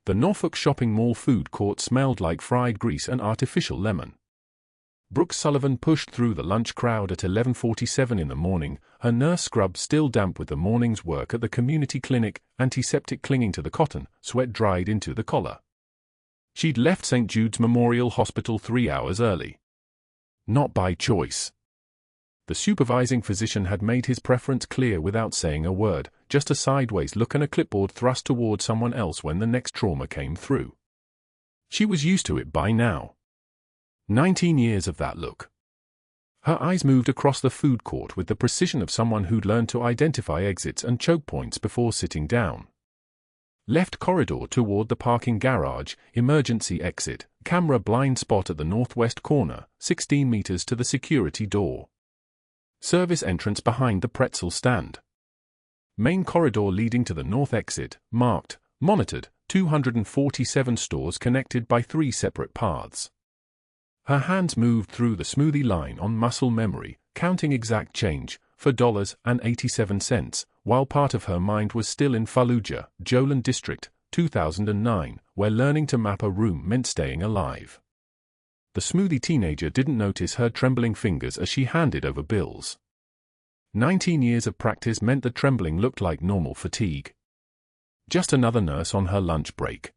The Norfolk shopping mall food court smelled like fried grease and artificial lemon. Brooke Sullivan pushed through the lunch crowd at 11:47 in the morning, her nurse scrub still damp with the morning's work at the community clinic, antiseptic clinging to the cotton, sweat dried into the collar. She'd left St. Jude's Memorial Hospital 3 hours early. Not by choice. The supervising physician had made his preference clear without saying a word, just a sideways look and a clipboard thrust toward someone else when the next trauma came through. She was used to it by now. 19 years of that look. Her eyes moved across the food court with the precision of someone who'd learned to identify exits and choke points before sitting down. Left corridor toward the parking garage, emergency exit, camera blind spot at the northwest corner, 16 meters to the security door. Service entrance behind the pretzel stand. Main corridor leading to the north exit, marked, monitored, 247 stores connected by 3 separate paths. Her hands moved through the smoothie line on muscle memory, counting exact change, for $1.87, while part of her mind was still in Fallujah, Jolan District, 2009, where learning to map a room meant staying alive. The smoothie teenager didn't notice her trembling fingers as she handed over bills. 19 years of practice meant the trembling looked like normal fatigue. Just another nurse on her lunch break.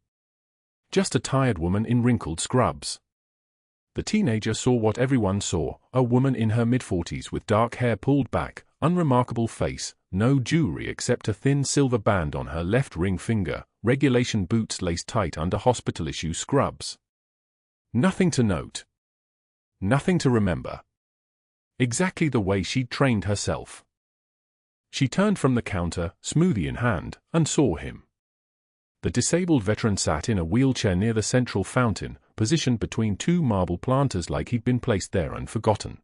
Just a tired woman in wrinkled scrubs. The teenager saw what everyone saw, a woman in her mid-40s with dark hair pulled back, unremarkable face, no jewelry except a thin silver band on her left ring finger, regulation boots laced tight under hospital-issue scrubs. Nothing to note. Nothing to remember. Exactly the way she'd trained herself. She turned from the counter, smoothie in hand, and saw him. The disabled veteran sat in a wheelchair near the central fountain, positioned between 2 marble planters like he'd been placed there and forgotten.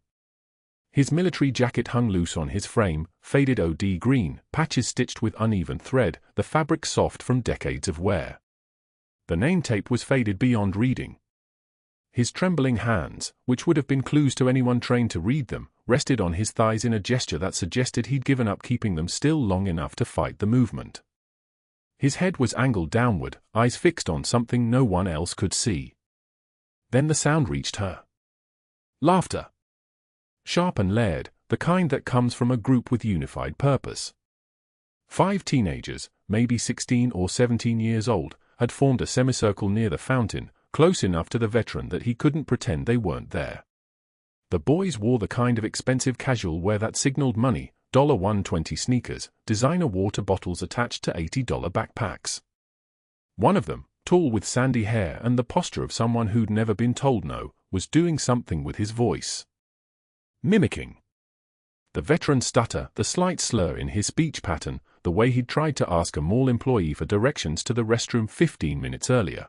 His military jacket hung loose on his frame, faded OD green, patches stitched with uneven thread, the fabric soft from decades of wear. The name tape was faded beyond reading. His trembling hands, which would have been clues to anyone trained to read them, rested on his thighs in a gesture that suggested he'd given up keeping them still long enough to fight the movement. His head was angled downward, eyes fixed on something no one else could see. Then the sound reached her. Laughter. Sharp and layered, the kind that comes from a group with unified purpose. 5 teenagers, maybe 16 or 17 years old, had formed a semicircle near the fountain, close enough to the veteran that he couldn't pretend they weren't there. The boys wore the kind of expensive casual wear that signaled money, $120 sneakers, designer water bottles attached to $80 backpacks. One of them, tall with sandy hair and the posture of someone who'd never been told no, was doing something with his voice. Mimicking. The veteran's stutter, the slight slur in his speech pattern, the way he'd tried to ask a mall employee for directions to the restroom 15 minutes earlier.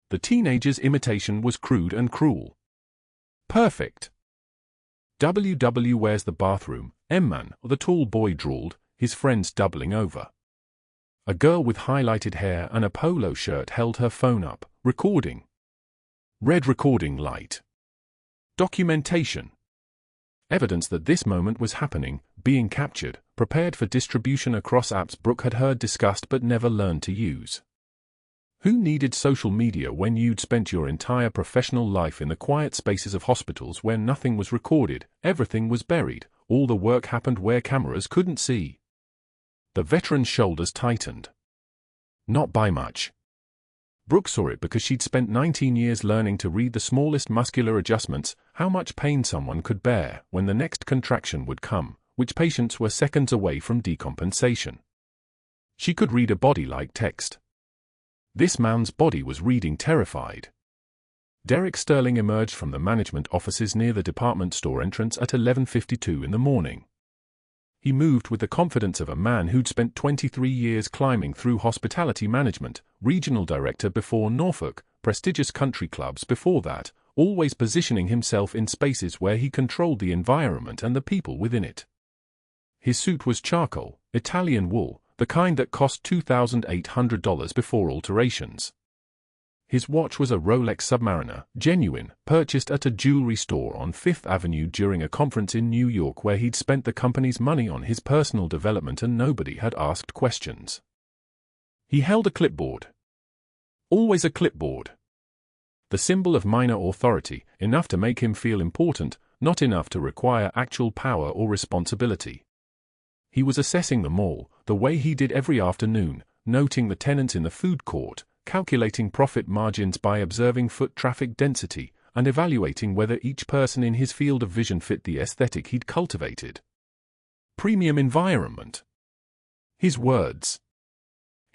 The teenager's imitation was crude and cruel. Perfect. Where's the bathroom, M-man, the tall boy drawled, his friends doubling over. A girl with highlighted hair and a polo shirt held her phone up, recording. Red recording light. Documentation. Evidence that this moment was happening, being captured, prepared for distribution across apps Brooke had heard discussed but never learned to use. Who needed social media when you'd spent your entire professional life in the quiet spaces of hospitals where nothing was recorded, everything was buried, all the work happened where cameras couldn't see? The veteran's shoulders tightened. Not by much. Brooke saw it because she'd spent 19 years learning to read the smallest muscular adjustments, how much pain someone could bear when the next contraction would come, which patients were seconds away from decompensation. She could read a body like text. This man's body was reading terrified. Derek Sterling emerged from the management offices near the department store entrance at 11:52 in the morning. He moved with the confidence of a man who'd spent 23 years climbing through hospitality management, regional director before Norfolk, prestigious country clubs before that, always positioning himself in spaces where he controlled the environment and the people within it. His suit was charcoal, Italian wool, the kind that cost $2,800 before alterations. His watch was a Rolex Submariner, genuine, purchased at a jewelry store on Fifth Avenue during a conference in New York where he'd spent the company's money on his personal development and nobody had asked questions. He held a clipboard. Always a clipboard. The symbol of minor authority, enough to make him feel important, not enough to require actual power or responsibility. He was assessing the mall, the way he did every afternoon, noting the tenants in the food court, calculating profit margins by observing foot traffic density, and evaluating whether each person in his field of vision fit the aesthetic he'd cultivated. Premium environment. His words.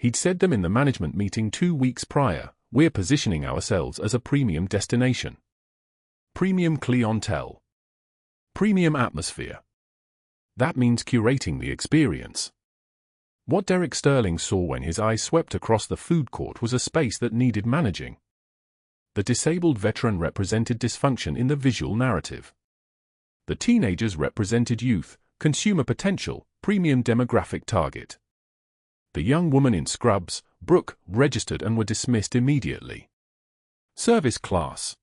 He'd said them in the management meeting 2 weeks prior. We're positioning ourselves as a premium destination. Premium clientele. Premium atmosphere. That means curating the experience. What Derek Sterling saw when his eyes swept across the food court was a space that needed managing. The disabled veteran represented dysfunction in the visual narrative. The teenagers represented youth, consumer potential, premium demographic target. The young woman in scrubs, Brooke, registered and were dismissed immediately. Service class.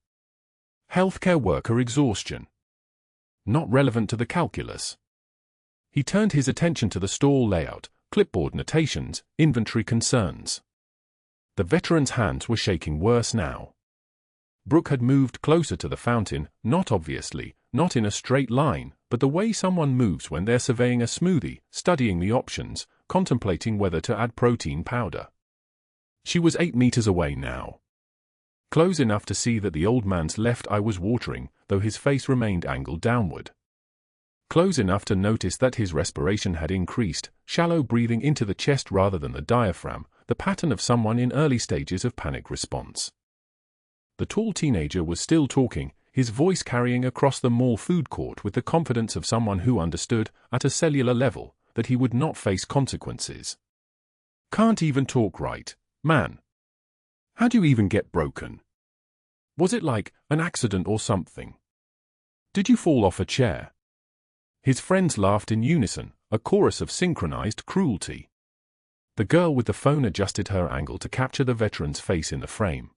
Healthcare worker exhaustion. Not relevant to the calculus. He turned his attention to the stall layout, clipboard notations, inventory concerns. The veteran's hands were shaking worse now. Brooke had moved closer to the fountain, not obviously, not in a straight line, but the way someone moves when they're surveying a smoothie, studying the options, contemplating whether to add protein powder. She was 8 meters away now. Close enough to see that the old man's left eye was watering, though his face remained angled downward. Close enough to notice that his respiration had increased, shallow breathing into the chest rather than the diaphragm, the pattern of someone in early stages of panic response. The tall teenager was still talking, his voice carrying across the mall food court with the confidence of someone who understood, at a cellular level, that he would not face consequences. Can't even talk right, man. How'd you even get broken? Was it like an accident or something? Did you fall off a chair? His friends laughed in unison, a chorus of synchronized cruelty. The girl with the phone adjusted her angle to capture the veteran's face in the frame.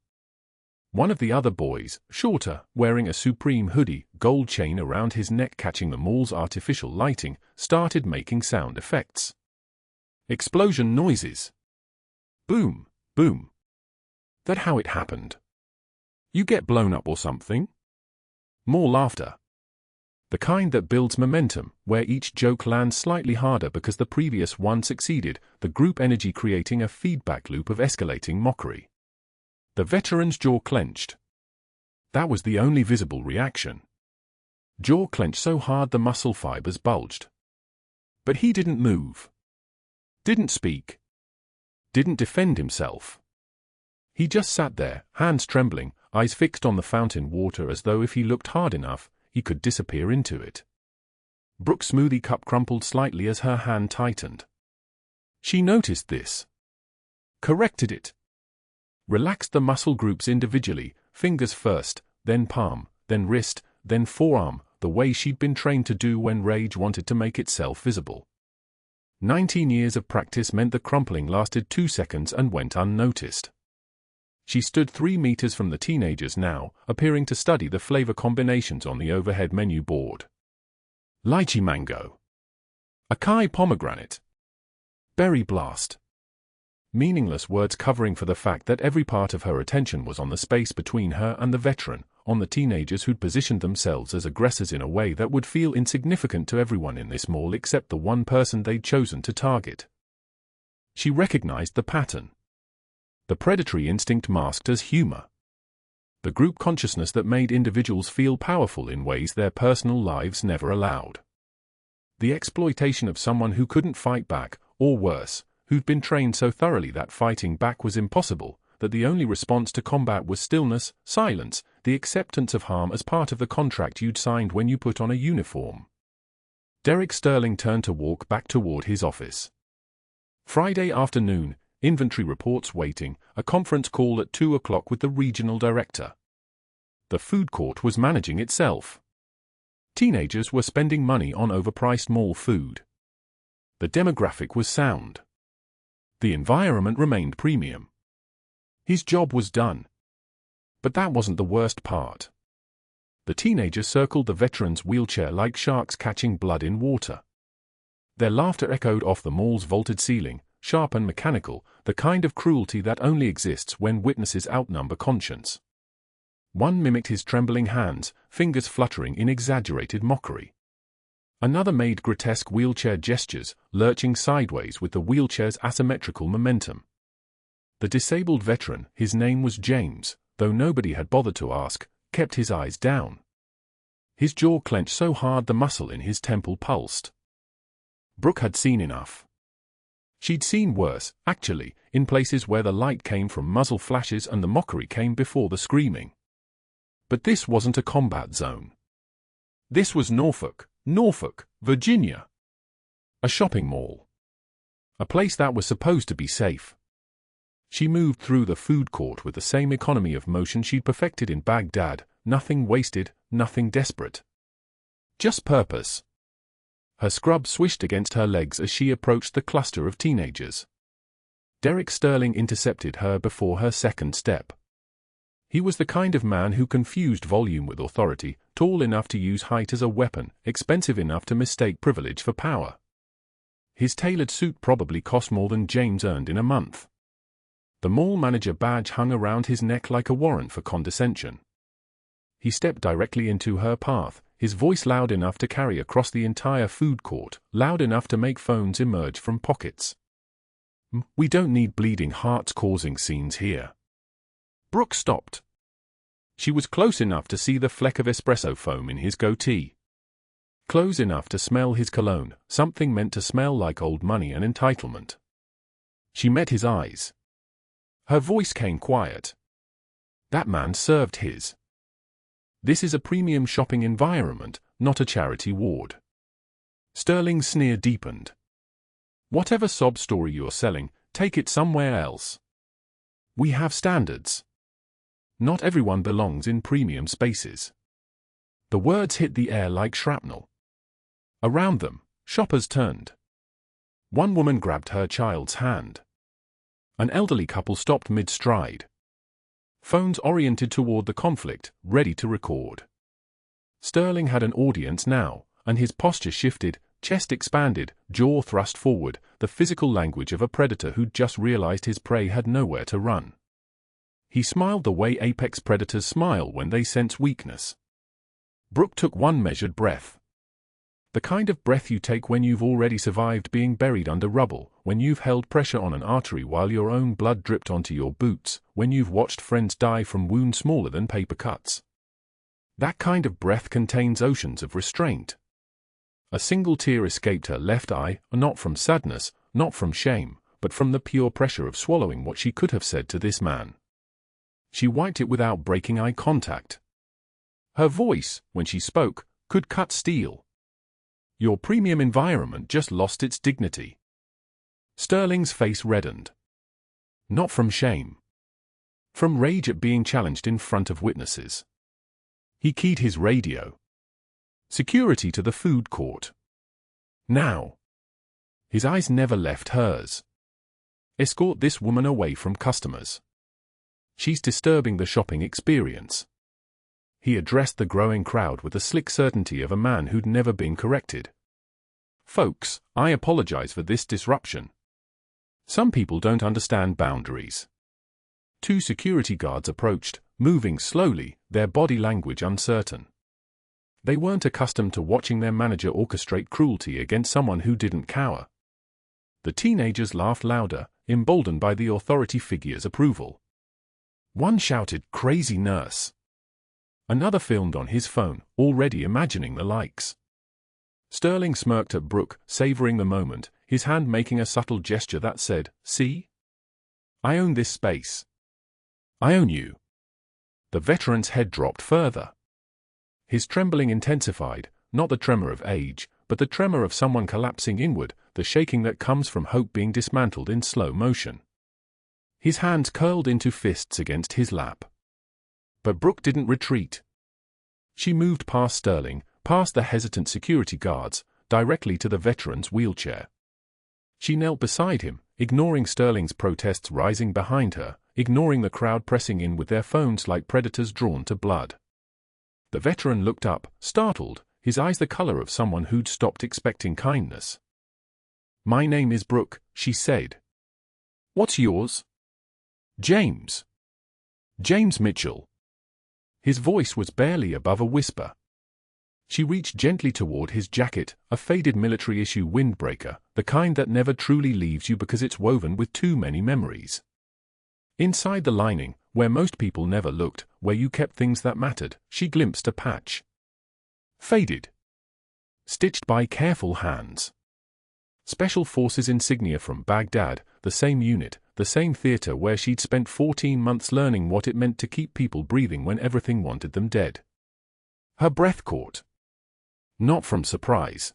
One of the other boys, shorter, wearing a Supreme hoodie, gold chain around his neck catching the mall's artificial lighting, started making sound effects. Explosion noises. Boom, boom. That how it happened? You get blown up or something? More laughter. The kind that builds momentum, where each joke lands slightly harder because the previous one succeeded, the group energy creating a feedback loop of escalating mockery. The veteran's jaw clenched. That was the only visible reaction. Jaw clenched so hard the muscle fibers bulged. But he didn't move. Didn't speak. Didn't defend himself. He just sat there, hands trembling, eyes fixed on the fountain water as though if he looked hard enough, he could disappear into it. Brooke's smoothie cup crumpled slightly as her hand tightened. She noticed this. Corrected it. Relaxed the muscle groups individually, fingers first, then palm, then wrist, then forearm, the way she'd been trained to do when rage wanted to make itself visible. 19 years of practice meant the crumpling lasted 2 seconds and went unnoticed. She stood 3 meters from the teenagers now, appearing to study the flavor combinations on the overhead menu board. Lychee mango. Acai pomegranate. Berry blast. Meaningless words covering for the fact that every part of her attention was on the space between her and the veteran, on the teenagers who'd positioned themselves as aggressors in a way that would feel insignificant to everyone in this mall except the one person they'd chosen to target. She recognized the pattern. The predatory instinct masked as humor. The group consciousness that made individuals feel powerful in ways their personal lives never allowed. The exploitation of someone who couldn't fight back, or worse, who'd been trained so thoroughly that fighting back was impossible, that the only response to combat was stillness, silence, the acceptance of harm as part of the contract you'd signed when you put on a uniform. Derek Sterling turned to walk back toward his office. Friday afternoon, inventory reports waiting, a conference call at 2 o'clock with the regional director. The food court was managing itself. Teenagers were spending money on overpriced mall food. The demographic was sound. The environment remained premium. His job was done. But that wasn't the worst part. The teenagers circled the veteran's wheelchair like sharks catching blood in water. Their laughter echoed off the mall's vaulted ceiling, sharp and mechanical, the kind of cruelty that only exists when witnesses outnumber conscience. One mimicked his trembling hands, fingers fluttering in exaggerated mockery. Another made grotesque wheelchair gestures, lurching sideways with the wheelchair's asymmetrical momentum. The disabled veteran, his name was James, though nobody had bothered to ask, kept his eyes down. His jaw clenched so hard the muscle in his temple pulsed. Brooke had seen enough. She'd seen worse, actually, in places where the light came from muzzle flashes and the mockery came before the screaming. But this wasn't a combat zone. This was Norfolk, Virginia. A shopping mall. A place that was supposed to be safe. She moved through the food court with the same economy of motion she'd perfected in Baghdad, nothing wasted, nothing desperate. Just purpose. Her scrub swished against her legs as she approached the cluster of teenagers. Derek Sterling intercepted her before her second step. He was the kind of man who confused volume with authority, tall enough to use height as a weapon, expensive enough to mistake privilege for power. His tailored suit probably cost more than James earned in a month. The mall manager badge hung around his neck like a warrant for condescension. He stepped directly into her path, his voice loud enough to carry across the entire food court, loud enough to make phones emerge from pockets. "We don't need bleeding hearts-causing scenes here." Brooke stopped. She was close enough to see the fleck of espresso foam in his goatee. Close enough to smell his cologne, something meant to smell like old money and entitlement. She met his eyes. Her voice came quiet. That man served his. This is a premium shopping environment, not a charity ward. Sterling's sneer deepened. Whatever sob story you're selling, take it somewhere else. We have standards. Not everyone belongs in premium spaces. The words hit the air like shrapnel. Around them, shoppers turned. One woman grabbed her child's hand. An elderly couple stopped mid-stride. Phones oriented toward the conflict, ready to record. Sterling had an audience now, and his posture shifted, chest expanded, jaw thrust forward, the physical language of a predator who'd just realized his prey had nowhere to run. He smiled the way apex predators smile when they sense weakness. Brooke took one measured breath. The kind of breath you take when you've already survived being buried under rubble, when you've held pressure on an artery while your own blood dripped onto your boots, when you've watched friends die from wounds smaller than paper cuts. That kind of breath contains oceans of restraint. A single tear escaped her left eye, not from sadness, not from shame, but from the pure pressure of swallowing what she could have said to this man. She wiped it without breaking eye contact. Her voice, when she spoke, could cut steel. Your premium environment just lost its dignity. Sterling's face reddened. Not from shame. From rage at being challenged in front of witnesses. He keyed his radio. Security to the food court. Now. His eyes never left hers. Escort this woman away from customers. She's disturbing the shopping experience. He addressed the growing crowd with the slick certainty of a man who'd never been corrected. Folks, I apologize for this disruption. Some people don't understand boundaries. Two security guards approached, moving slowly, their body language uncertain. They weren't accustomed to watching their manager orchestrate cruelty against someone who didn't cower. The teenagers laughed louder, emboldened by the authority figure's approval. One shouted, "Crazy nurse." Another filmed on his phone, already imagining the likes. Sterling smirked at Brooke, savoring the moment, his hand making a subtle gesture that said, "See? I own this space. I own you." The veteran's head dropped further. His trembling intensified, not the tremor of age, but the tremor of someone collapsing inward, the shaking that comes from hope being dismantled in slow motion. His hands curled into fists against his lap. But Brooke didn't retreat. She moved past Sterling, past the hesitant security guards, directly to the veteran's wheelchair. She knelt beside him, ignoring Sterling's protests rising behind her, ignoring the crowd pressing in with their phones like predators drawn to blood. The veteran looked up, startled, his eyes the color of someone who'd stopped expecting kindness. "My name is Brooke," she said. What's yours? James. James Mitchell. His voice was barely above a whisper. She reached gently toward his jacket, a faded military-issue windbreaker, the kind that never truly leaves you because it's woven with too many memories. Inside the lining, where most people never looked, where you kept things that mattered, she glimpsed a patch. Faded. Stitched by careful hands. Special Forces insignia from Baghdad, the same unit, the same theater where she'd spent 14 months learning what it meant to keep people breathing when everything wanted them dead. Her breath caught. Not from surprise.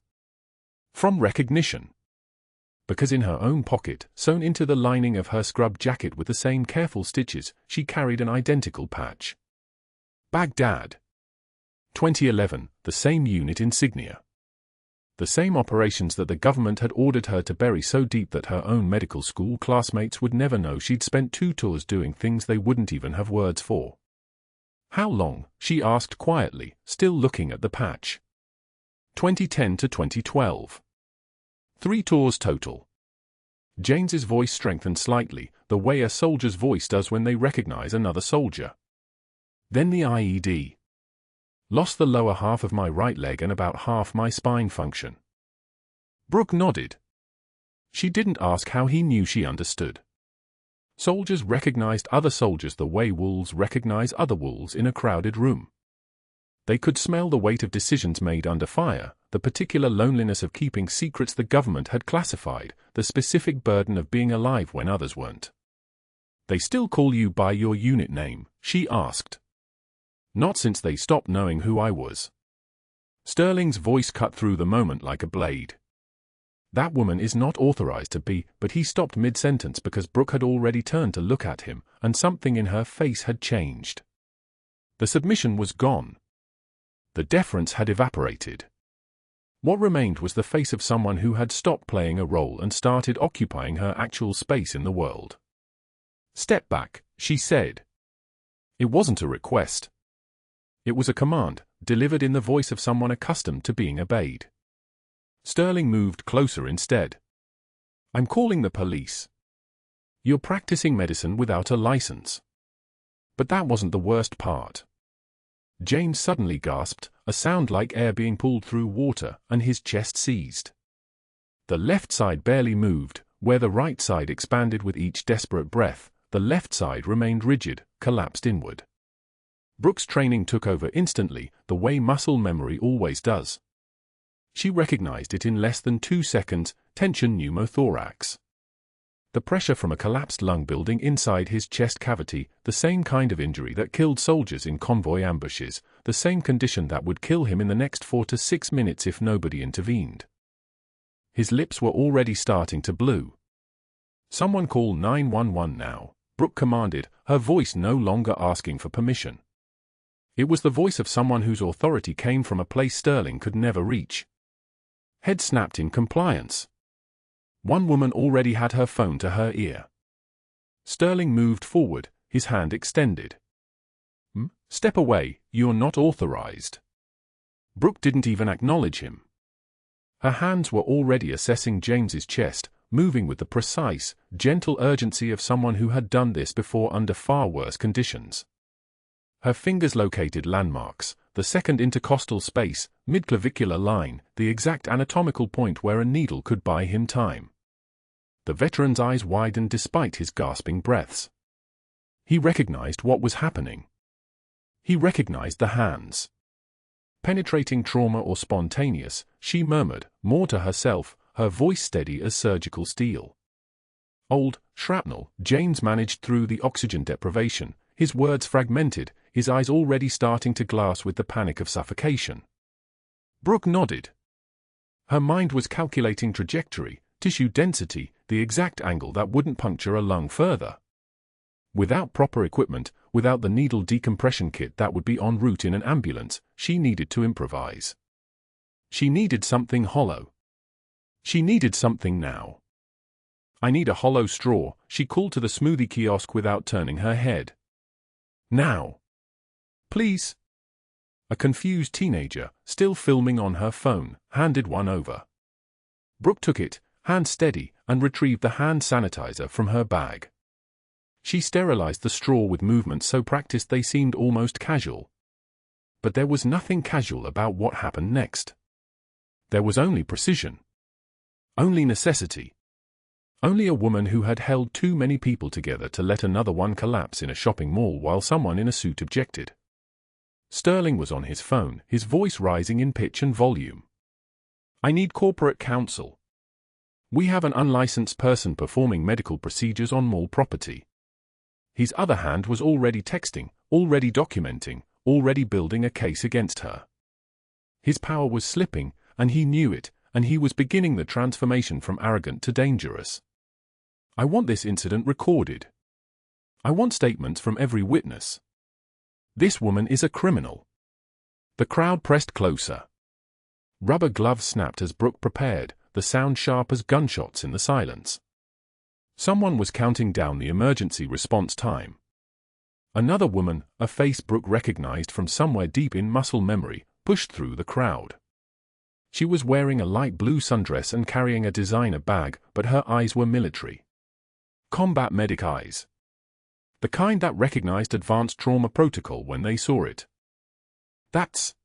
From recognition. Because in her own pocket, sewn into the lining of her scrub jacket with the same careful stitches, she carried an identical patch. Baghdad. 2011, the same unit insignia. The same operations that the government had ordered her to bury so deep that her own medical school classmates would never know she'd spent 2 tours doing things they wouldn't even have words for. How long? She asked quietly, still looking at the patch. 2010 to 2012. 3 tours total. James's voice strengthened slightly, the way a soldier's voice does when they recognize another soldier. Then the IED. Lost the lower half of my right leg and about half my spine function. Brooke nodded. She didn't ask how he knew she understood. Soldiers recognized other soldiers the way wolves recognize other wolves in a crowded room. They could smell the weight of decisions made under fire, the particular loneliness of keeping secrets the government had classified, the specific burden of being alive when others weren't. They still call you by your unit name? She asked. Not since they stopped knowing who I was. Sterling's voice cut through the moment like a blade. That woman is not authorized to be, but he stopped mid-sentence because Brooke had already turned to look at him, and something in her face had changed. The submission was gone. The deference had evaporated. What remained was the face of someone who had stopped playing a role and started occupying her actual space in the world. Step back, she said. It wasn't a request. It was a command, delivered in the voice of someone accustomed to being obeyed. Sterling moved closer instead. I'm calling the police. You're practicing medicine without a license. But that wasn't the worst part. James suddenly gasped, a sound like air being pulled through water, and his chest seized. The left side barely moved, where the right side expanded with each desperate breath, the left side remained rigid, collapsed inward. Brooke's training took over instantly, the way muscle memory always does. She recognized it in less than 2 seconds, tension pneumothorax. The pressure from a collapsed lung building inside his chest cavity, the same kind of injury that killed soldiers in convoy ambushes, the same condition that would kill him in the next 4 to 6 minutes if nobody intervened. His lips were already starting to blue. Someone call 911 now, Brooke commanded, her voice no longer asking for permission. It was the voice of someone whose authority came from a place Sterling could never reach. Head snapped in compliance. One woman already had her phone to her ear. Sterling moved forward, his hand extended. Step away, you're not authorized. Brooke didn't even acknowledge him. Her hands were already assessing James's chest, moving with the precise, gentle urgency of someone who had done this before under far worse conditions. Her fingers located landmarks, the second intercostal space, midclavicular line, the exact anatomical point where a needle could buy him time. The veteran's eyes widened despite his gasping breaths. He recognized what was happening. He recognized the hands. Penetrating trauma or spontaneous, she murmured, more to herself, her voice steady as surgical steel. Old, shrapnel, James managed through the oxygen deprivation, his words fragmented, his eyes already starting to glass with the panic of suffocation. Brooke nodded. Her mind was calculating trajectory, tissue density, the exact angle that wouldn't puncture a lung further. Without proper equipment, without the needle decompression kit that would be en route in an ambulance, she needed to improvise. She needed something hollow. She needed something now. I need a hollow straw, she called to the smoothie kiosk without turning her head. Now. Please. A confused teenager, still filming on her phone, handed one over. Brooke took it, hand steady, and retrieved the hand sanitizer from her bag. She sterilized the straw with movements so practiced they seemed almost casual. But there was nothing casual about what happened next. There was only precision. Only necessity. Only a woman who had held too many people together to let another one collapse in a shopping mall while someone in a suit objected. Sterling was on his phone, his voice rising in pitch and volume. "I need corporate counsel. We have an unlicensed person performing medical procedures on mall property." His other hand was already texting, already documenting, already building a case against her. His power was slipping, and he knew it, and he was beginning the transformation from arrogant to dangerous. "I want this incident recorded. I want statements from every witness. This woman is a criminal." The crowd pressed closer. Rubber gloves snapped as Brooke prepared, the sound sharp as gunshots in the silence. Someone was counting down the emergency response time. Another woman, a face Brooke recognized from somewhere deep in muscle memory, pushed through the crowd. She was wearing a light blue sundress and carrying a designer bag, but her eyes were military. Combat medic eyes. The kind that recognized advanced trauma protocol when they saw it. "That's..."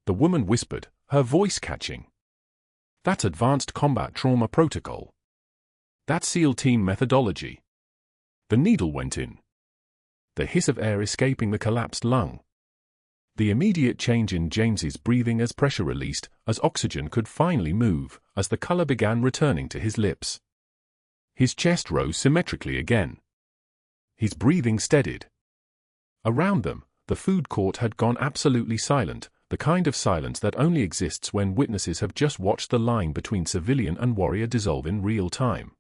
the woman whispered, her voice catching. "That's advanced combat trauma protocol. That's SEAL team methodology." The needle went in. The hiss of air escaping the collapsed lung. The immediate change in James's breathing as pressure released, as oxygen could finally move, as the color began returning to his lips. His chest rose symmetrically again. His breathing steadied. Around them, the food court had gone absolutely silent, the kind of silence that only exists when witnesses have just watched the line between civilian and warrior dissolve in real time.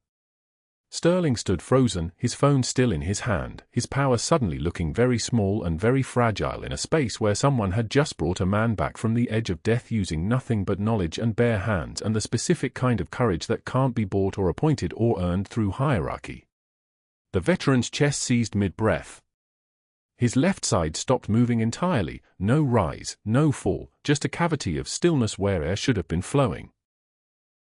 Sterling stood frozen, his phone still in his hand, his power suddenly looking very small and very fragile in a space where someone had just brought a man back from the edge of death using nothing but knowledge and bare hands and the specific kind of courage that can't be bought or appointed or earned through hierarchy. The veteran's chest seized mid-breath. His left side stopped moving entirely, no rise, no fall, just a cavity of stillness where air should have been flowing.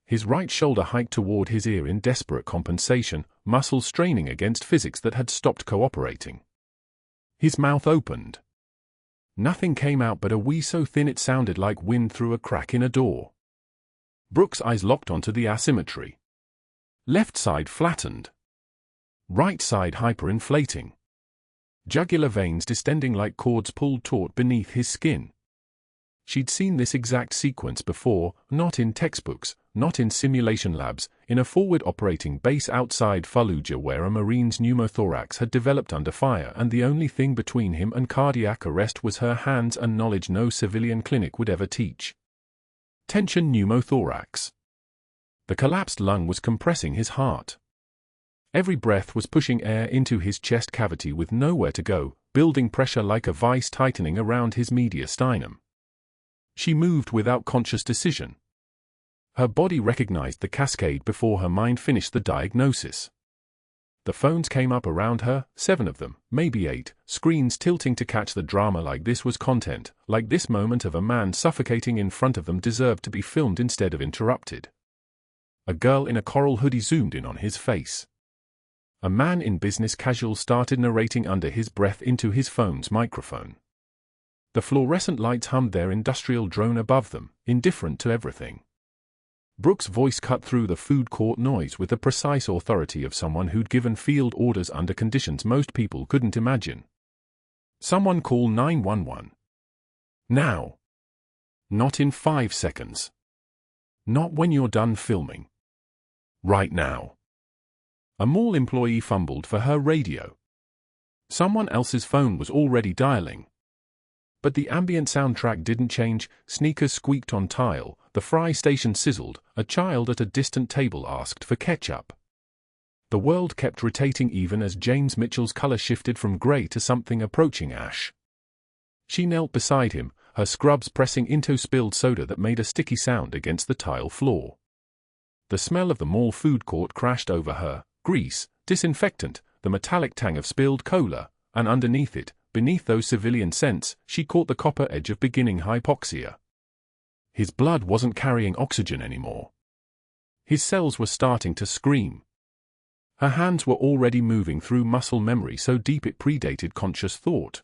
His right shoulder hiked toward his ear in desperate compensation, muscles straining against physics that had stopped cooperating. His mouth opened. Nothing came out but a wee so thin it sounded like wind through a crack in a door. Brooke's eyes locked onto the asymmetry. Left side flattened. Right side hyperinflating. Jugular veins distending like cords pulled taut beneath his skin. She'd seen this exact sequence before, not in textbooks, not in simulation labs, in a forward operating base outside Fallujah where a Marine's pneumothorax had developed under fire and the only thing between him and cardiac arrest was her hands and knowledge no civilian clinic would ever teach. Tension pneumothorax. The collapsed lung was compressing his heart. Every breath was pushing air into his chest cavity with nowhere to go, building pressure like a vice tightening around his mediastinum. She moved without conscious decision. Her body recognized the cascade before her mind finished the diagnosis. The phones came up around her, 7 of them, maybe 8, screens tilting to catch the drama like this was content, like this moment of a man suffocating in front of them deserved to be filmed instead of interrupted. A girl in a coral hoodie zoomed in on his face. A man in business casual started narrating under his breath into his phone's microphone. The fluorescent lights hummed their industrial drone above them, indifferent to everything. Brooke's voice cut through the food court noise with the precise authority of someone who'd given field orders under conditions most people couldn't imagine. "Someone call 911. Now. Not in 5 seconds. Not when you're done filming. Right now." A mall employee fumbled for her radio. Someone else's phone was already dialing. But the ambient soundtrack didn't change, sneakers squeaked on tile, the fry station sizzled, a child at a distant table asked for ketchup. The world kept rotating even as James Mitchell's color shifted from gray to something approaching ash. She knelt beside him, her scrubs pressing into spilled soda that made a sticky sound against the tile floor. The smell of the mall food court crashed over her, grease, disinfectant, the metallic tang of spilled cola, and underneath it, beneath those civilian scents, she caught the copper edge of beginning hypoxia. His blood wasn't carrying oxygen anymore. His cells were starting to scream. Her hands were already moving through muscle memory so deep it predated conscious thought.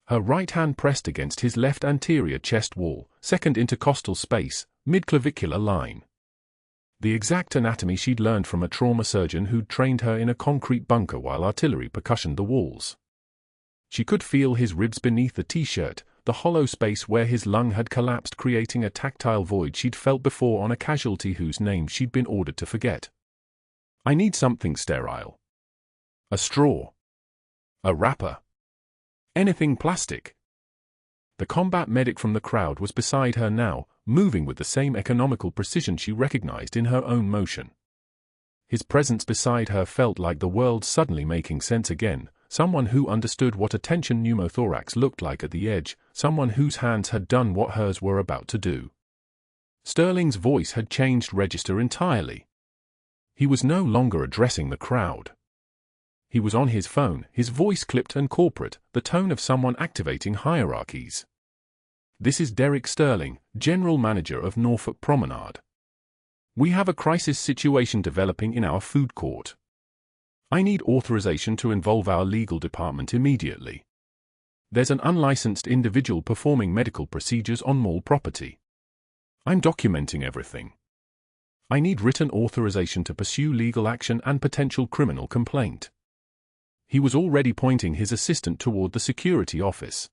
Her right hand pressed against his left anterior chest wall, second intercostal space, mid-clavicular line. The exact anatomy she'd learned from a trauma surgeon who'd trained her in a concrete bunker while artillery percussioned the walls. She could feel his ribs beneath the t-shirt, the hollow space where his lung had collapsed, creating a tactile void she'd felt before on a casualty whose name she'd been ordered to forget. I need something sterile. A straw. A wrapper. Anything plastic. The combat medic from the crowd was beside her now, moving with the same economical precision she recognized in her own motion. His presence beside her felt like the world suddenly making sense again, someone who understood what a tension pneumothorax looked like at the edge, someone whose hands had done what hers were about to do. Sterling's voice had changed register entirely. He was no longer addressing the crowd. He was on his phone, his voice clipped and corporate, the tone of someone activating hierarchies. This is Derek Sterling, General Manager of Norfolk Promenade. We have a crisis situation developing in our food court. I need authorization to involve our legal department immediately. There's an unlicensed individual performing medical procedures on mall property. I'm documenting everything. I need written authorization to pursue legal action and potential criminal complaint. He was already pointing his assistant toward the security office.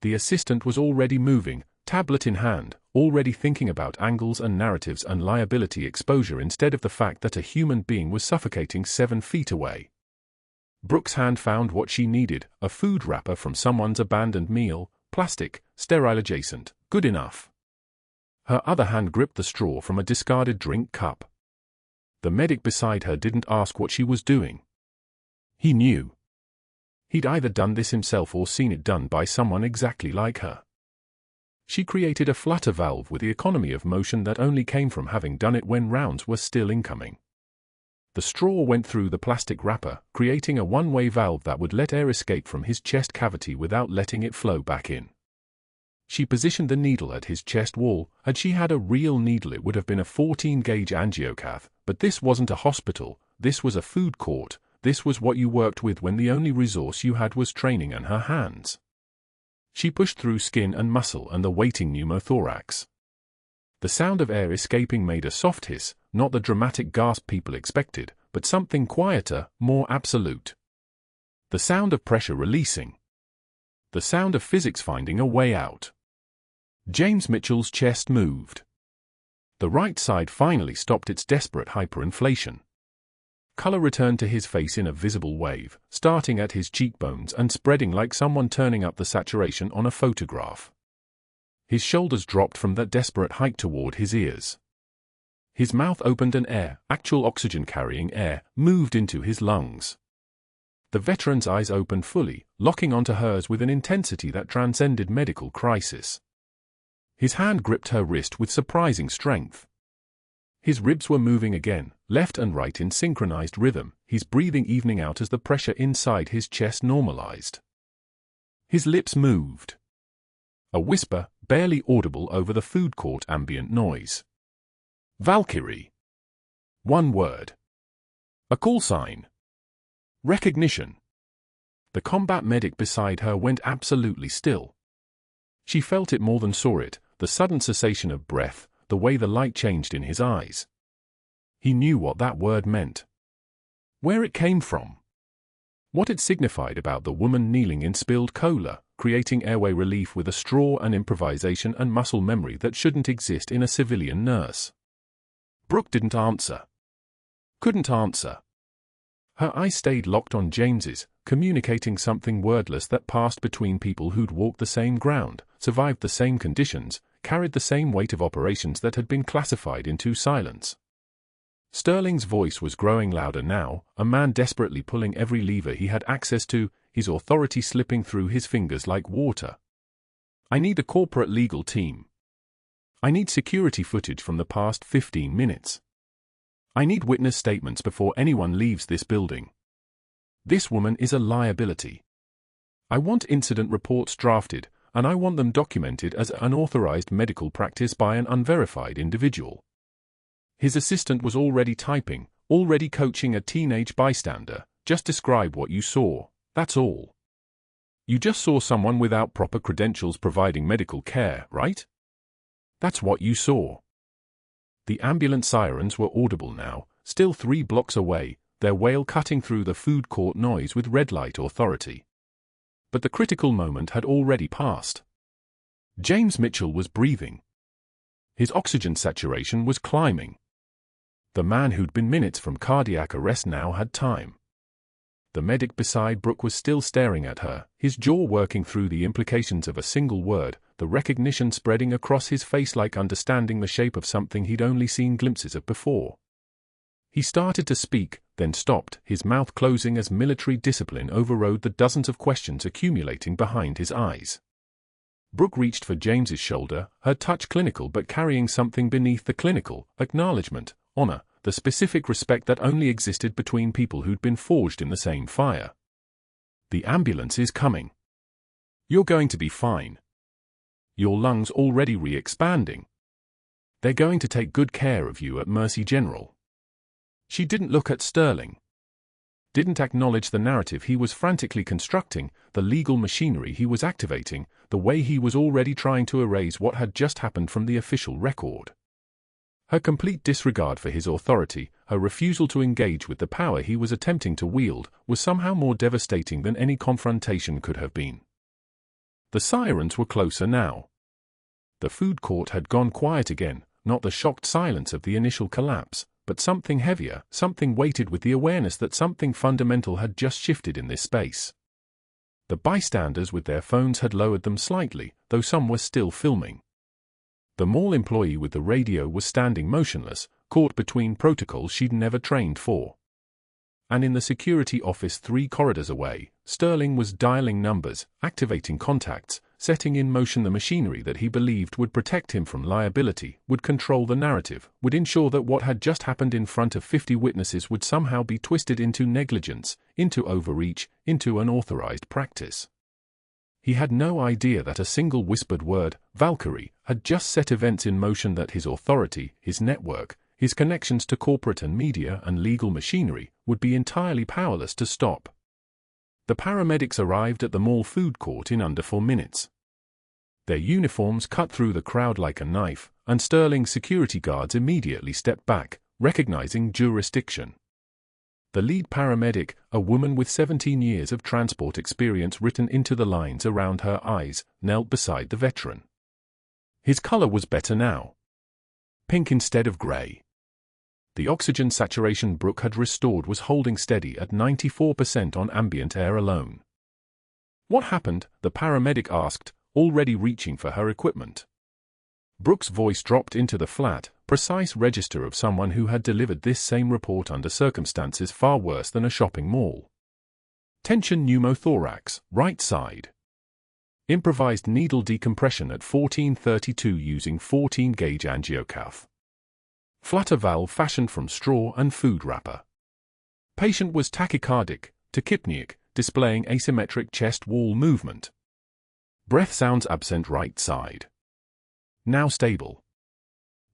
The assistant was already moving, tablet in hand, already thinking about angles and narratives and liability exposure instead of the fact that a human being was suffocating 7 feet away. Brooke's hand found what she needed, a food wrapper from someone's abandoned meal, plastic, sterile adjacent, good enough. Her other hand gripped the straw from a discarded drink cup. The medic beside her didn't ask what she was doing. He knew. He'd either done this himself or seen it done by someone exactly like her. She created a flutter valve with the economy of motion that only came from having done it when rounds were still incoming. The straw went through the plastic wrapper, creating a one-way valve that would let air escape from his chest cavity without letting it flow back in. She positioned the needle at his chest wall. Had she had a real needle, it would have been a 14-gauge angiocath, but this wasn't a hospital, this was a food court. This was what you worked with when the only resource you had was training and her hands. She pushed through skin and muscle and the waiting pneumothorax. The sound of air escaping made a soft hiss, not the dramatic gasp people expected, but something quieter, more absolute. The sound of pressure releasing. The sound of physics finding a way out. James Mitchell's chest moved. The right side finally stopped its desperate hyperinflation. Color returned to his face in a visible wave, starting at his cheekbones and spreading like someone turning up the saturation on a photograph. His shoulders dropped from that desperate height toward his ears. His mouth opened and air, actual oxygen-carrying air, moved into his lungs. The veteran's eyes opened fully, locking onto hers with an intensity that transcended medical crisis. His hand gripped her wrist with surprising strength. His ribs were moving again, left and right in synchronized rhythm, his breathing evening out as the pressure inside his chest normalized. His lips moved. A whisper, barely audible over the food court ambient noise. Valkyrie. One word. A call sign. Recognition. The combat medic beside her went absolutely still. She felt it more than saw it, the sudden cessation of breath, the way the light changed in his eyes. He knew what that word meant. Where it came from. What it signified about the woman kneeling in spilled cola, creating airway relief with a straw and improvisation and muscle memory that shouldn't exist in a civilian nurse. Brooke didn't answer. Couldn't answer. Her eyes stayed locked on James's, communicating something wordless that passed between people who'd walked the same ground, survived the same conditions, carried the same weight of operations that had been classified into silence. Sterling's voice was growing louder now, a man desperately pulling every lever he had access to, his authority slipping through his fingers like water. I need a corporate legal team. I need security footage from the past 15 minutes. I need witness statements before anyone leaves this building. This woman is a liability. I want incident reports drafted, and I want them documented as unauthorized medical practice by an unverified individual. His assistant was already typing, already coaching a teenage bystander. Just describe what you saw, that's all. You just saw someone without proper credentials providing medical care, right? That's what you saw. The ambulance sirens were audible now, still 3 blocks away, their wail cutting through the food court noise with red light authority. But the critical moment had already passed. James Mitchell was breathing. His oxygen saturation was climbing. The man who'd been minutes from cardiac arrest now had time. The medic beside Brooke was still staring at her, his jaw working through the implications of a single word, the recognition spreading across his face like understanding the shape of something he'd only seen glimpses of before. He started to speak, then stopped, his mouth closing as military discipline overrode the dozens of questions accumulating behind his eyes. Brooke reached for James's shoulder, her touch clinical but carrying something beneath the clinical: acknowledgement, honor, the specific respect that only existed between people who'd been forged in the same fire. The ambulance is coming. You're going to be fine. Your lungs already re-expanding. They're going to take good care of you at Mercy General. She didn't look at Sterling. Didn't acknowledge the narrative he was frantically constructing, the legal machinery he was activating, the way he was already trying to erase what had just happened from the official record. Her complete disregard for his authority, her refusal to engage with the power he was attempting to wield, was somehow more devastating than any confrontation could have been. The sirens were closer now. The food court had gone quiet again, not the shocked silence of the initial collapse, but something heavier, something weighted with the awareness that something fundamental had just shifted in this space. The bystanders with their phones had lowered them slightly, though some were still filming. The mall employee with the radio was standing motionless, caught between protocols she'd never trained for. And in the security office 3 corridors away, Sterling was dialing numbers, activating contacts, setting in motion the machinery that he believed would protect him from liability, would control the narrative, would ensure that what had just happened in front of 50 witnesses would somehow be twisted into negligence, into overreach, into unauthorized practice. He had no idea that a single whispered word, Valkyrie, had just set events in motion that his authority, his network, his connections to corporate and media and legal machinery, would be entirely powerless to stop. The paramedics arrived at the mall food court in under 4 minutes. Their uniforms cut through the crowd like a knife, and Sterling's security guards immediately stepped back, recognizing jurisdiction. The lead paramedic, a woman with 17 years of transport experience written into the lines around her eyes, knelt beside the veteran. His color was better now. Pink instead of gray. The oxygen saturation Brooke had restored was holding steady at 94% on ambient air alone. What happened? The paramedic asked, already reaching for her equipment. Brooke's voice dropped into the flat, precise register of someone who had delivered this same report under circumstances far worse than a shopping mall. Tension pneumothorax, right side. Improvised needle decompression at 1432 using 14-gauge angiocath. Flutter valve fashioned from straw and food wrapper. Patient was tachycardic, tachypneic, displaying asymmetric chest wall movement. Breath sounds absent right side. Now stable.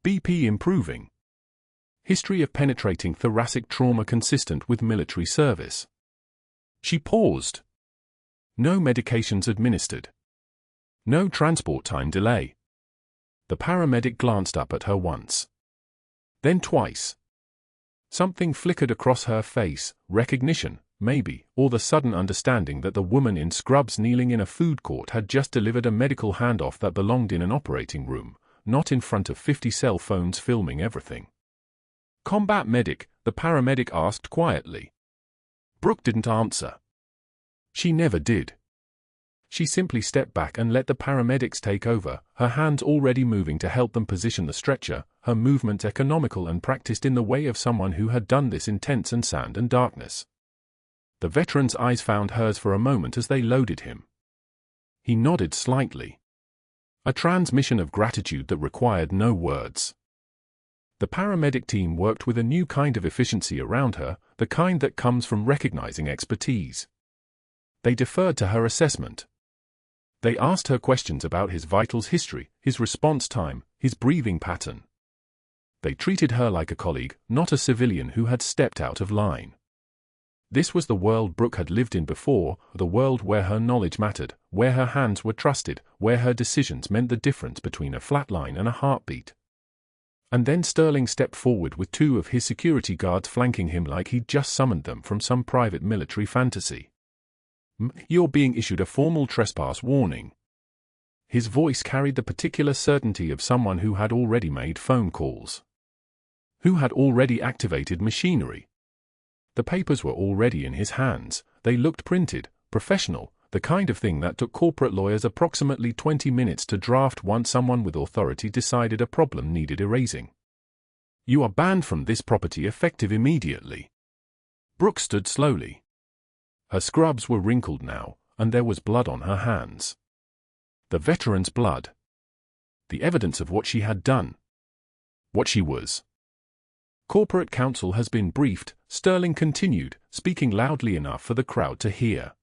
BP improving. History of penetrating thoracic trauma consistent with military service. She paused. No medications administered. No transport time delay. The paramedic glanced up at her once. Then twice. Something flickered across her face, recognition, maybe, or the sudden understanding that the woman in scrubs kneeling in a food court had just delivered a medical handoff that belonged in an operating room, not in front of 50 cell phones filming everything. Combat medic, the paramedic asked quietly. Brooke didn't answer. She never did. She simply stepped back and let the paramedics take over, her hands already moving to help them position the stretcher, her movements economical and practiced in the way of someone who had done this in tents and sand and darkness. The veteran's eyes found hers for a moment as they loaded him. He nodded slightly. A transmission of gratitude that required no words. The paramedic team worked with a new kind of efficiency around her, the kind that comes from recognizing expertise. They deferred to her assessment. They asked her questions about his vitals history, his response time, his breathing pattern. They treated her like a colleague, not a civilian who had stepped out of line. This was the world Brooke had lived in before, the world where her knowledge mattered, where her hands were trusted, where her decisions meant the difference between a flat line and a heartbeat. And then Sterling stepped forward with two of his security guards flanking him like he'd just summoned them from some private military fantasy. "You're being issued a formal trespass warning." His voice carried the particular certainty of someone who had already made phone calls, who had already activated machinery. The papers were already in his hands. They looked printed, professional, the kind of thing that took corporate lawyers approximately 20 minutes to draft once someone with authority decided a problem needed erasing. "You are banned from this property effective immediately." Brooke stood slowly. Her scrubs were wrinkled now, and there was blood on her hands. The veteran's blood. The evidence of what she had done. What she was. "Corporate counsel has been briefed," Sterling continued, speaking loudly enough for the crowd to hear.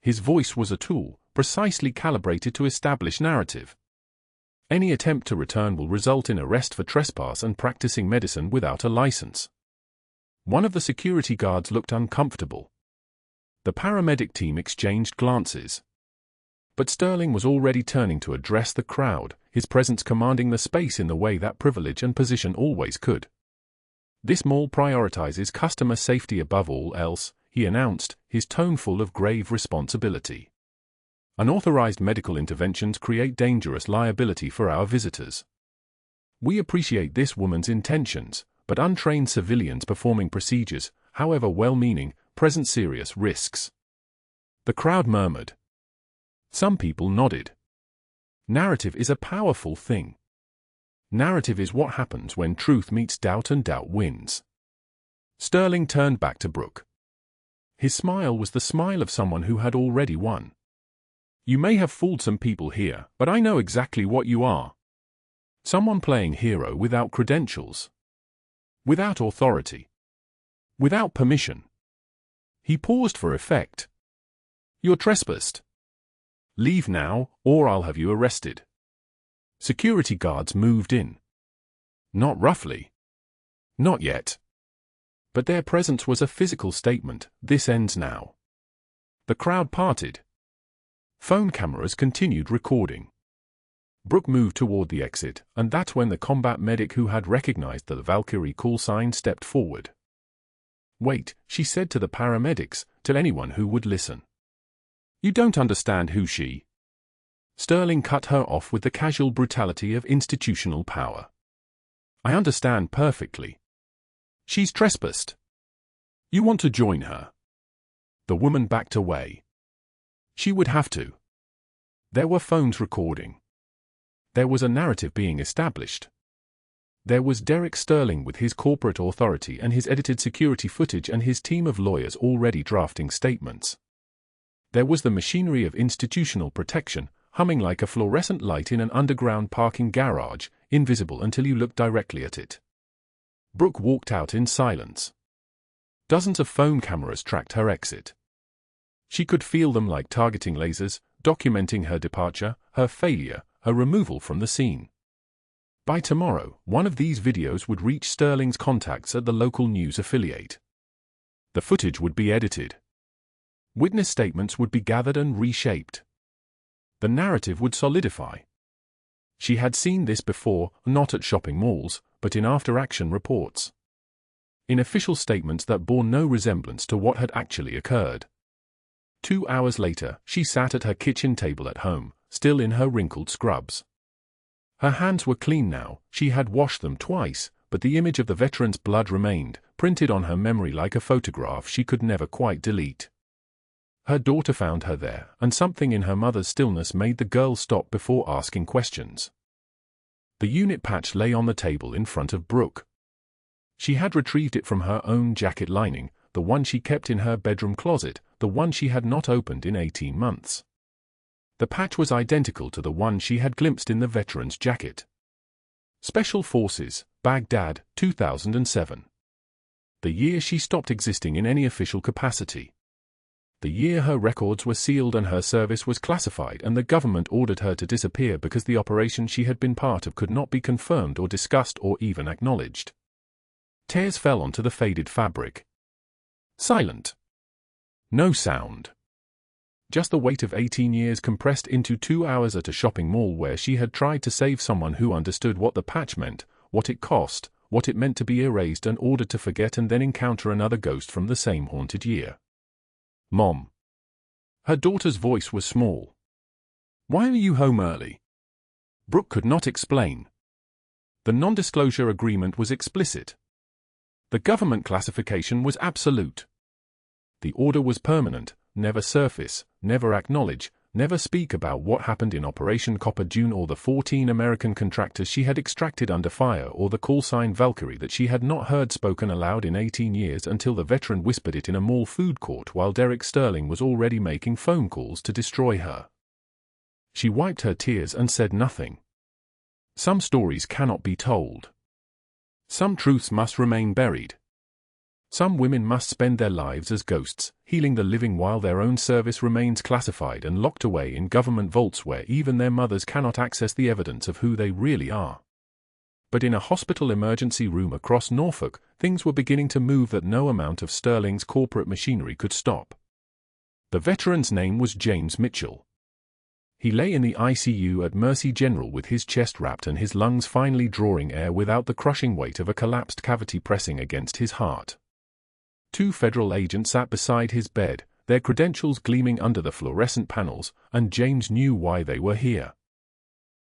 His voice was a tool, precisely calibrated to establish narrative. "Any attempt to return will result in arrest for trespass and practicing medicine without a license." One of the security guards looked uncomfortable. The paramedic team exchanged glances. But Sterling was already turning to address the crowd, his presence commanding the space in the way that privilege and position always could. "This mall prioritizes customer safety above all else," he announced, his tone full of grave responsibility. "Unauthorized medical interventions create dangerous liability for our visitors. We appreciate this woman's intentions, but untrained civilians performing procedures, however well-meaning, present serious risks." The crowd murmured. Some people nodded. Narrative is a powerful thing. Narrative is what happens when truth meets doubt and doubt wins. Sterling turned back to Brooke. His smile was the smile of someone who had already won. "You may have fooled some people here, but I know exactly what you are. Someone playing hero without credentials. Without authority. Without permission." He paused for effect. "You're trespassed. Leave now, or I'll have you arrested." Security guards moved in. Not roughly. Not yet. But their presence was a physical statement. "This ends now." The crowd parted. Phone cameras continued recording. Brooke moved toward the exit, and that's when the combat medic who had recognized the Valkyrie call sign stepped forward. "Wait," she said to the paramedics, "tell anyone who would listen. You don't understand who she—" Sterling cut her off with the casual brutality of institutional power. "I understand perfectly. She's trespassed. You want to join her." The woman backed away. She would have to. There were phones recording. There was a narrative being established. There was Derek Sterling with his corporate authority and his edited security footage and his team of lawyers already drafting statements. There was the machinery of institutional protection, humming like a fluorescent light in an underground parking garage, invisible until you looked directly at it. Brooke walked out in silence. Dozens of phone cameras tracked her exit. She could feel them like targeting lasers, documenting her departure, her failure, her removal from the scene. By tomorrow, one of these videos would reach Sterling's contacts at the local news affiliate. The footage would be edited. Witness statements would be gathered and reshaped. The narrative would solidify. She had seen this before, not at shopping malls, but in after-action reports. In official statements that bore no resemblance to what had actually occurred. 2 hours later, she sat at her kitchen table at home, still in her wrinkled scrubs. Her hands were clean now, she had washed them twice, but the image of the veteran's blood remained, printed on her memory like a photograph she could never quite delete. Her daughter found her there, and something in her mother's stillness made the girl stop before asking questions. The unit patch lay on the table in front of Brooke. She had retrieved it from her own jacket lining, the one she kept in her bedroom closet, the one she had not opened in 18 months. The patch was identical to the one she had glimpsed in the veteran's jacket. Special Forces, Baghdad, 2007. The year she stopped existing in any official capacity. The year her records were sealed and her service was classified, and the government ordered her to disappear because the operation she had been part of could not be confirmed or discussed or even acknowledged. Tears fell onto the faded fabric. Silent. No sound. Just the weight of 18 years compressed into 2 hours at a shopping mall where she had tried to save someone who understood what the patch meant, what it cost, what it meant to be erased and ordered to forget, and then encounter another ghost from the same haunted year. Mom. Her daughter's voice was small. Why are you home early? Brooke could not explain. The non-disclosure agreement was explicit. The government classification was absolute. The order was permanent: never surface, never acknowledge, never speak about what happened in Operation Copper June or the 14 American contractors she had extracted under fire, or the call sign Valkyrie that she had not heard spoken aloud in 18 years until the veteran whispered it in a mall food court while Derek Sterling was already making phone calls to destroy her. She wiped her tears and said nothing. Some stories cannot be told. Some truths must remain buried. Some women must spend their lives as ghosts, healing the living while their own service remains classified and locked away in government vaults where even their mothers cannot access the evidence of who they really are. But in a hospital emergency room across Norfolk, things were beginning to move that no amount of Sterling's corporate machinery could stop. The veteran's name was James Mitchell. He lay in the ICU at Mercy General with his chest wrapped and his lungs finally drawing air without the crushing weight of a collapsed cavity pressing against his heart. 2 federal agents sat beside his bed, their credentials gleaming under the fluorescent panels, and James knew why they were here.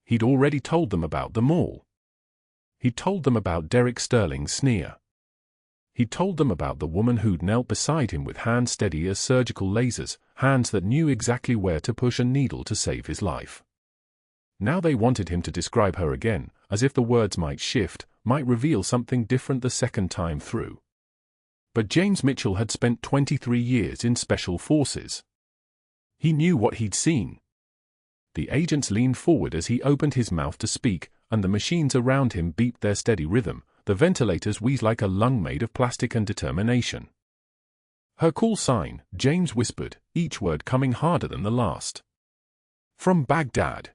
He'd already told them about the mall. He'd told them about Derek Sterling's sneer. He'd told them about the woman who'd knelt beside him with hands steady as surgical lasers, hands that knew exactly where to push a needle to save his life. Now they wanted him to describe her again, as if the words might shift, might reveal something different the second time through. But James Mitchell had spent 23 years in special forces. He knew what he'd seen. The agents leaned forward as he opened his mouth to speak, and the machines around him beeped their steady rhythm. The ventilators wheezed like a lung made of plastic and determination. Her call sign, James whispered, each word coming harder than the last. From Baghdad.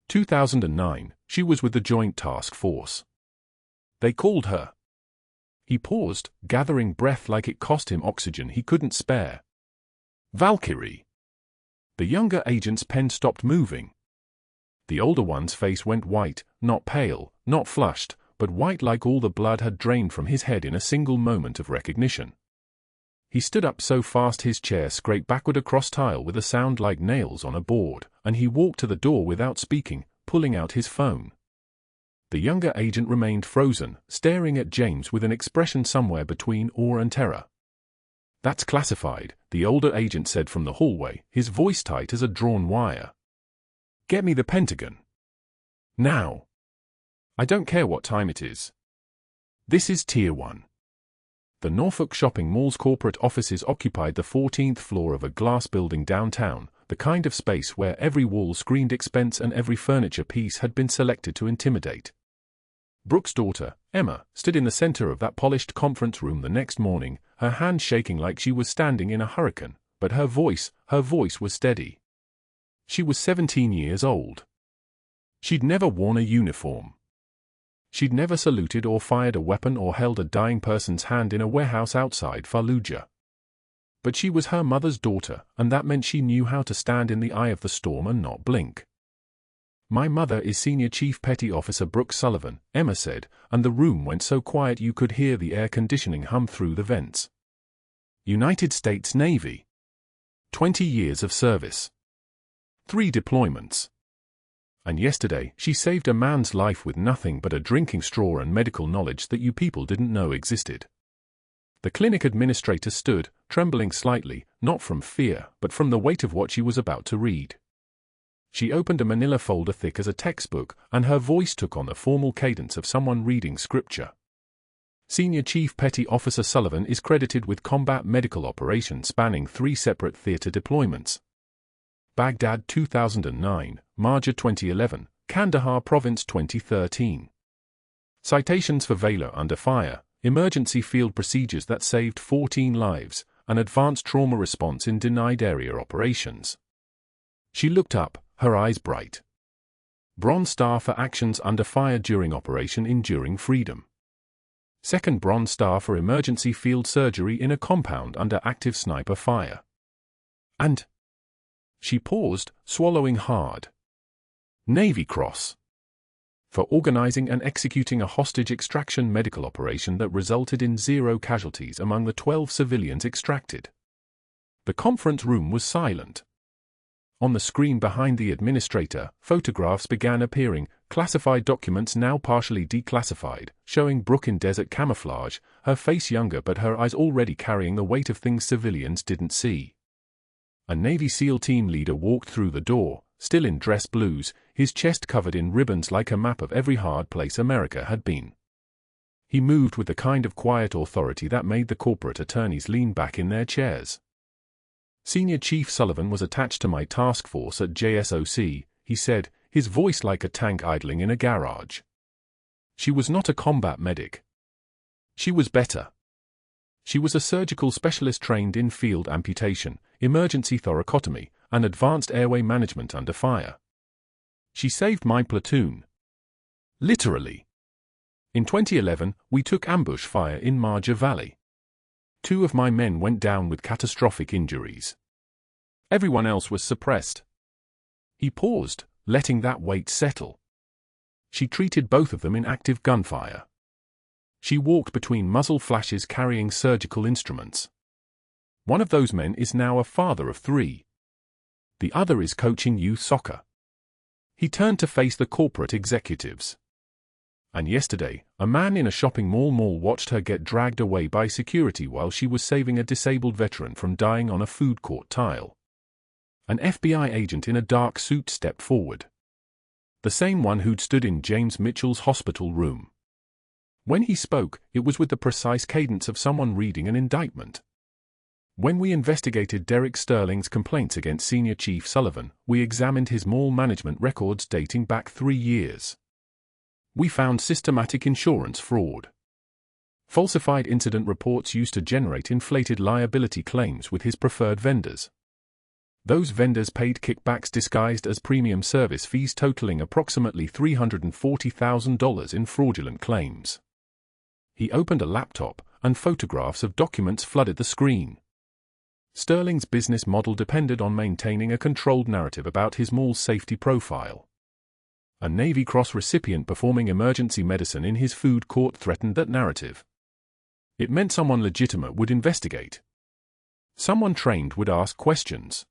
2009, she was with the Joint Task Force. They called her. He paused, gathering breath like it cost him oxygen he couldn't spare. Valkyrie. The younger agent's pen stopped moving. The older one's face went white, not pale, not flushed, but white like all the blood had drained from his head in a single moment of recognition. He stood up so fast his chair scraped backward across tile with a sound like nails on a board, and he walked to the door without speaking, pulling out his phone. The younger agent remained frozen, staring at James with an expression somewhere between awe and terror. That's classified, the older agent said from the hallway, his voice tight as a drawn wire. Get me the Pentagon. Now. I don't care what time it is. This is Tier 1. The Norfolk shopping mall's corporate offices occupied the 14th floor of a glass building downtown, the kind of space where every wall screamed expense and every furniture piece had been selected to intimidate. Brooke's daughter, Emma, stood in the center of that polished conference room the next morning, her hand shaking like she was standing in a hurricane, but her voice was steady. She was 17 years old. She'd never worn a uniform. She'd never saluted or fired a weapon or held a dying person's hand in a warehouse outside Fallujah. But she was her mother's daughter, and that meant she knew how to stand in the eye of the storm and not blink. My mother is Senior Chief Petty Officer Brooke Sullivan, Emma said, and the room went so quiet you could hear the air conditioning hum through the vents. United States Navy. 20 years of service. 3 deployments. And yesterday, she saved a man's life with nothing but a drinking straw and medical knowledge that you people didn't know existed. The clinic administrator stood, trembling slightly, not from fear, but from the weight of what she was about to read. She opened a manila folder thick as a textbook, and her voice took on the formal cadence of someone reading scripture. Senior Chief Petty Officer Sullivan is credited with combat medical operations spanning 3 separate theater deployments. Baghdad 2009, Marja 2011, Kandahar Province 2013. Citations for Valor under fire, emergency field procedures that saved 14 lives, an advanced trauma response in denied area operations. She looked up, her eyes bright. Bronze Star for actions under fire during Operation Enduring Freedom. Second Bronze Star for emergency field surgery in a compound under active sniper fire. And she paused, swallowing hard. Navy Cross. For organizing and executing a hostage extraction medical operation that resulted in 0 casualties among the 12 civilians extracted. The conference room was silent. On the screen behind the administrator, photographs began appearing, classified documents now partially declassified, showing Brooke in desert camouflage, her face younger but her eyes already carrying the weight of things civilians didn't see. A Navy SEAL team leader walked through the door, still in dress blues, his chest covered in ribbons like a map of every hard place America had been. He moved with the kind of quiet authority that made the corporate attorneys lean back in their chairs. Senior Chief Sullivan was attached to my task force at JSOC, he said, his voice like a tank idling in a garage. She was not a combat medic. She was better. She was a surgical specialist trained in field amputation, emergency thoracotomy, and advanced airway management under fire. She saved my platoon. Literally. In 2011, we took ambush fire in Marja Valley. 2 of my men went down with catastrophic injuries. Everyone else was suppressed. He paused, letting that weight settle. She treated both of them in active gunfire. She walked between muzzle flashes carrying surgical instruments. One of those men is now a father of 3. The other is coaching youth soccer. He turned to face the corporate executives. And yesterday, a man in a shopping mall watched her get dragged away by security while she was saving a disabled veteran from dying on a food court tile. An FBI agent in a dark suit stepped forward. The same one who'd stood in James Mitchell's hospital room. When he spoke, it was with the precise cadence of someone reading an indictment. When we investigated Derek Sterling's complaints against Senior Chief Sullivan, we examined his mall management records dating back 3 years. We found systematic insurance fraud. Falsified incident reports used to generate inflated liability claims with his preferred vendors. Those vendors paid kickbacks disguised as premium service fees totaling approximately $340,000 in fraudulent claims. He opened a laptop, and photographs of documents flooded the screen. Sterling's business model depended on maintaining a controlled narrative about his mall's safety profile. A Navy Cross recipient performing emergency medicine in his food court threatened that narrative. It meant someone legitimate would investigate. Someone trained would ask questions.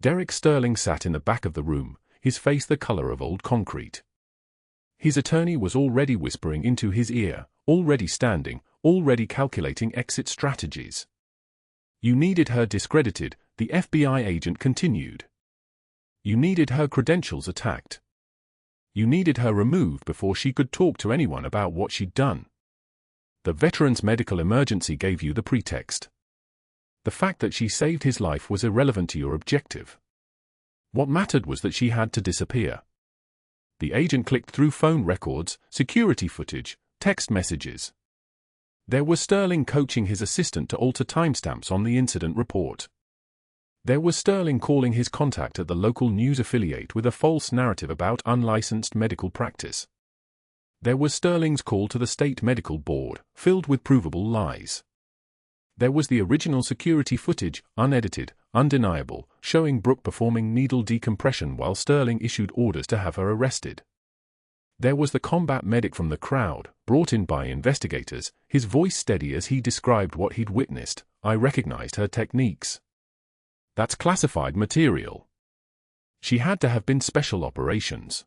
Derek Sterling sat in the back of the room, his face the color of old concrete. His attorney was already whispering into his ear, already standing, already calculating exit strategies. You needed her discredited, the FBI agent continued. You needed her credentials attacked. You needed her removed before she could talk to anyone about what she'd done. The veteran's medical emergency gave you the pretext. The fact that she saved his life was irrelevant to your objective. What mattered was that she had to disappear. The agent clicked through phone records, security footage, text messages. There was Sterling coaching his assistant to alter timestamps on the incident report. There was Sterling calling his contact at the local news affiliate with a false narrative about unlicensed medical practice. There was Sterling's call to the state medical board, filled with provable lies. There was the original security footage, unedited, undeniable, showing Brooke performing needle decompression while Sterling issued orders to have her arrested. There was the combat medic from the crowd, brought in by investigators, his voice steady as he described what he'd witnessed. I recognized her techniques. That's classified material. She had to have been special operations.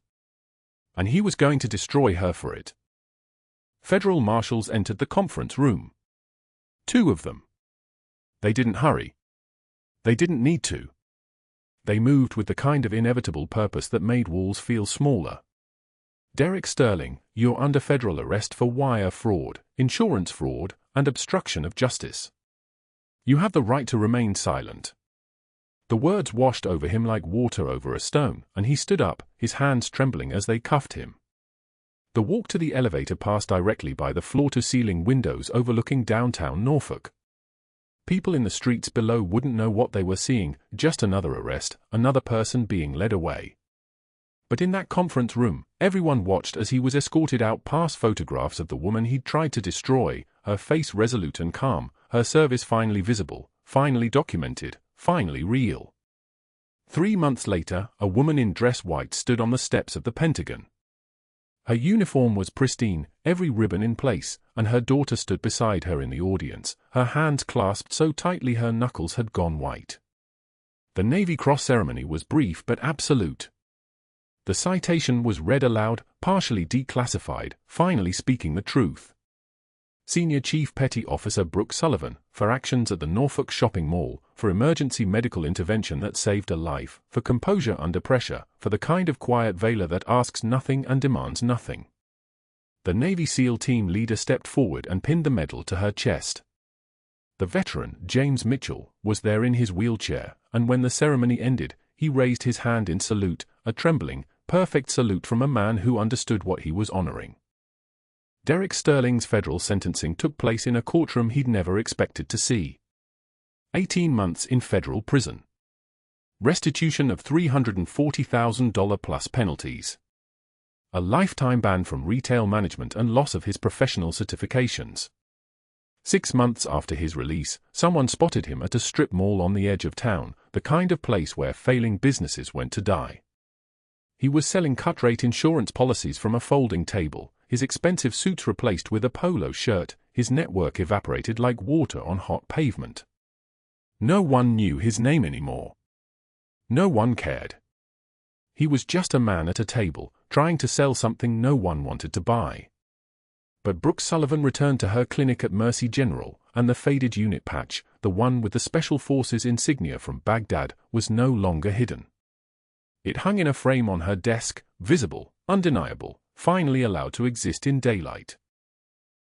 And he was going to destroy her for it. Federal marshals entered the conference room. 2 of them. They didn't hurry. They didn't need to. They moved with the kind of inevitable purpose that made walls feel smaller. Derek Sterling, you're under federal arrest for wire fraud, insurance fraud, and obstruction of justice. You have the right to remain silent. The words washed over him like water over a stone, and he stood up, his hands trembling as they cuffed him. The walk to the elevator passed directly by the floor-to-ceiling windows overlooking downtown Norfolk. People in the streets below wouldn't know what they were seeing, just another arrest, another person being led away. But in that conference room, everyone watched as he was escorted out past photographs of the woman he'd tried to destroy, her face resolute and calm, her service finally visible, finally documented, finally real. 3 months later, a woman in dress white stood on the steps of the Pentagon. Her uniform was pristine, every ribbon in place, and her daughter stood beside her in the audience, her hands clasped so tightly her knuckles had gone white. The Navy Cross ceremony was brief but absolute. The citation was read aloud, partially declassified, finally speaking the truth. Senior Chief Petty Officer Brooke Sullivan, for actions at the Norfolk shopping mall, for emergency medical intervention that saved a life, for composure under pressure, for the kind of quiet valor that asks nothing and demands nothing. The Navy SEAL team leader stepped forward and pinned the medal to her chest. The veteran, James Mitchell, was there in his wheelchair, and when the ceremony ended, he raised his hand in salute, a trembling, perfect salute from a man who understood what he was honoring. Derek Sterling's federal sentencing took place in a courtroom he'd never expected to see. 18 months in federal prison. Restitution of $340,000 plus penalties. A lifetime ban from retail management and loss of his professional certifications. 6 months after his release, someone spotted him at a strip mall on the edge of town, the kind of place where failing businesses went to die. He was selling cut-rate insurance policies from a folding table, his expensive suits replaced with a polo shirt, his network evaporated like water on hot pavement. No one knew his name anymore. No one cared. He was just a man at a table, trying to sell something no one wanted to buy. But Brooke Sullivan returned to her clinic at Mercy General, and the faded unit patch, the one with the Special Forces insignia from Baghdad, was no longer hidden. It hung in a frame on her desk, visible, undeniable, finally allowed to exist in daylight.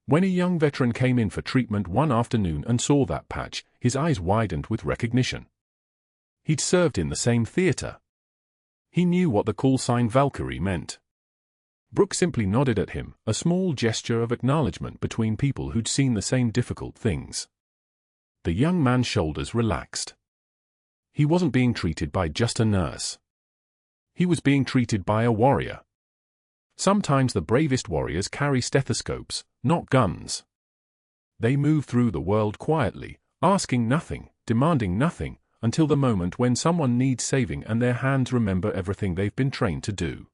When a young veteran came in for treatment one afternoon and saw that patch, his eyes widened with recognition. He'd served in the same theater. He knew what the call sign Valkyrie meant. Brooke simply nodded at him, a small gesture of acknowledgement between people who'd seen the same difficult things. The young man's shoulders relaxed. He wasn't being treated by just a nurse. He was being treated by a warrior. Sometimes the bravest warriors carry stethoscopes, not guns. They move through the world quietly, asking nothing, demanding nothing, until the moment when someone needs saving and their hands remember everything they've been trained to do.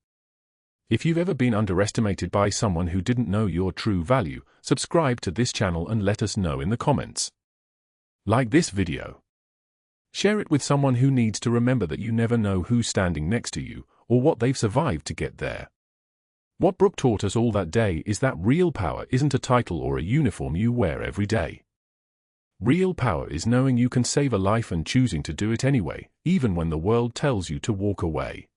If you've ever been underestimated by someone who didn't know your true value, subscribe to this channel and let us know in the comments. Like this video. Share it with someone who needs to remember that you never know who's standing next to you, or what they've survived to get there. What Brooke taught us all that day is that real power isn't a title or a uniform you wear every day. Real power is knowing you can save a life and choosing to do it anyway, even when the world tells you to walk away.